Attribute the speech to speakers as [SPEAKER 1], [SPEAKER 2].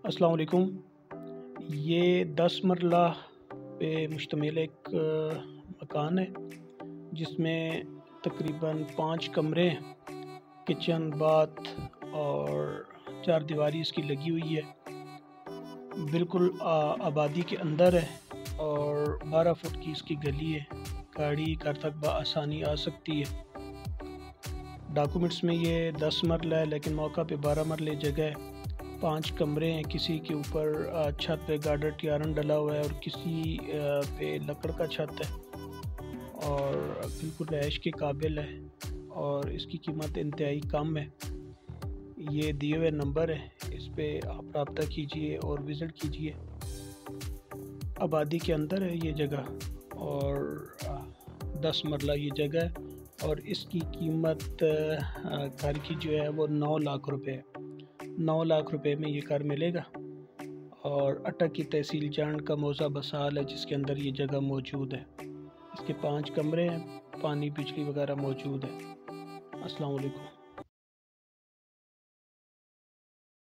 [SPEAKER 1] अस्सलाम वालेकुम। ये 10 मरला पे मुश्तमिल एक मकान है जिसमें तकरीबन 5 कमरे हैं, किचन, बाथ और 4 दीवारी इसकी लगी हुई है। बिल्कुल आबादी के अंदर है और 12 फुट की इसकी गली है। गाड़ी घर तक बआसानी आ सकती है। डॉक्यूमेंट्स में ये 10 मरला है लेकिन मौका पे 12 मरले जगह है। 5 कमरे हैं, किसी के ऊपर छत पे गार्डर टियारन डला हुआ है और किसी पे लकड़ का छत है और बिल्कुल रहायश के काबिल है और इसकी कीमत इंतहाई कम है। ये दिए हुए नंबर है, इस पे आप रब्ता कीजिए और विज़िट कीजिए। आबादी के अंदर है ये जगह और 10 मरला ये जगह है और इसकी कीमत घर की जो है वो 9 लाख रुपए है। 9 लाख रुपए में ये घर मिलेगा और अटक की तहसील जांड का मौज़ा बसाल है जिसके अंदर ये जगह मौजूद है। इसके 5 कमरे हैं, पानी बिजली वगैरह मौजूद है। अस्सलाम वालेकुम।